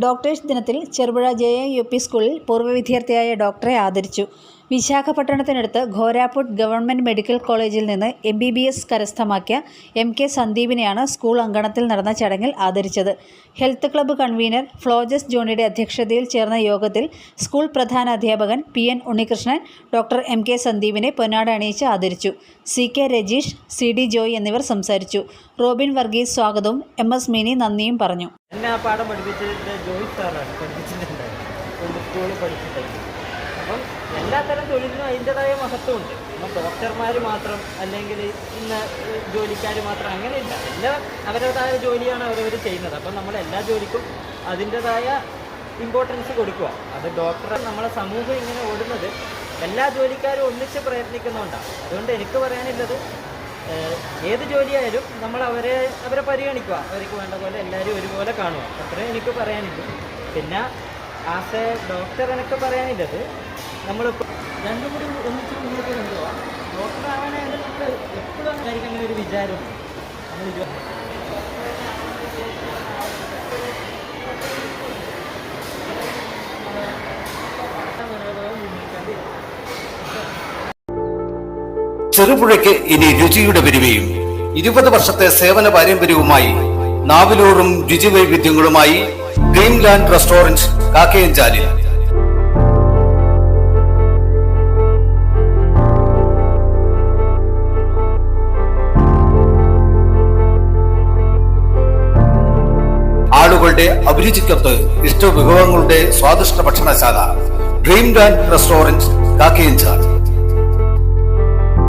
Doctors ദിനത്തിൽ Cherupuzha JAUP സ്കൂളിൽ പൂർവ്വ വിദ്യാർത്ഥിയായ ഡോക്ടറെ ആദരിച്ചു. വിശാഖപട്ടണത്തിനടുത്ത് ഘോരാപുട്ട് ഗവൺമെൻറ് മെഡിക്കൽ കോളേജിൽ നിന്ന് MBBS കരസ്ഥമാക്കിയ MK സന്ദീപിനെയാണ് സ്കൂൾ അങ്കണത്തിൽ നടന്ന ചടങ്ങിൽ ആദരിച്ചത്. ഹെൽത്ത് ക്ലബ്ബ് കൺവീനർ ഫ്ലോജസ് ജോണിയുടെ അധ്യക്ഷതയിൽ ചേർന്ന യോഗത്തിൽ സ്കൂൾ പ്രധാനാധ്യാപകൻ PN ഉണ്ണികൃഷ്ണൻ ഡോക്ടർ MK സന്ദീപിനെ പൊന്നാട അണിയിച്ച് ആദരിച്ചു. CK രജീഷ്, CD ജോയ് എന്നിവർ സംസാരിച്ചു. റോബിൻ വർഗീസ് സ്വാഗതവും MS മിനി നന്ദിയും പറഞ്ഞു. എന്നെ ആ പാഠം പഠിപ്പിച്ചത് ജോയ് സാറാണ് പഠിപ്പിച്ചിട്ടുണ്ടായിരുന്നു സ്കൂളിൽ പഠിച്ചിട്ടുണ്ട്. അപ്പം എല്ലാത്തരം തൊഴിലിനും അതിൻ്റെതായ മഹത്വമുണ്ട്. അപ്പം ഡോക്ടർമാർ മാത്രം അല്ലെങ്കിൽ ഇന്ന ജോലിക്കാർ മാത്രം അങ്ങനെയില്ല. എല്ലാം അവരുടേതായ ജോലിയാണ് അവരവർ ചെയ്യുന്നത്. അപ്പം നമ്മൾ എല്ലാ ജോലിക്കും അതിൻ്റെതായ ഇമ്പോർട്ടൻസ് കൊടുക്കുക. അത് ഡോക്ടർ നമ്മളെ സമൂഹം ഇങ്ങനെ ഓടുന്നത് എല്ലാ ജോലിക്കാരും ഒന്നിച്ച് പ്രയത്നിക്കുന്നുണ്ടാണ്. അതുകൊണ്ട് എനിക്ക് പറയാനുള്ളത് ഏത് ജോലിയായാലും നമ്മൾ അവരെ പരിഗണിക്കുക, അവർക്ക് വേണ്ട പോലെ എല്ലാവരും ഒരുപോലെ കാണുക. അത്രയും എനിക്ക് പറയാനില്ല. പിന്നെ ആസ് എ ഡോക്ടർ എനിക്ക് പറയാനില്ലത് നമ്മളിപ്പോൾ രണ്ടും കൂടി ഒന്നിച്ച് മുന്നോട്ട് കൊണ്ടുപോകാം. ഡോക്ടർ ആവാനായാലും നമുക്ക് എപ്പോഴും അങ്ങനെ അങ്ങനെ ഒരു വിചാരമുണ്ട്. നമ്മൾ ചെറുപുഴയ്ക്ക് ഇനി രുചിയുടെ പെരുമയും 20 വർഷത്തെ സേവന പാരമ്പര്യവുമായി നാവിലൂറും രുചിവൈവിധ്യങ്ങളുമായി ഡ്രീംലാൻഡ് റെസ്റ്റോറന്റ് കാക്കയഞ്ചാലിൽ. ആളുകളുടെ അഭിരുചിക്കൊത്ത് ഇഷ്ടവിഭവങ്ങളുടെ സ്വാദിഷ്ട ഭക്ഷണശാല ഡ്രീംലാൻഡ് റെസ്റ്റോറന്റ് കാക്കയഞ്ചാൽ.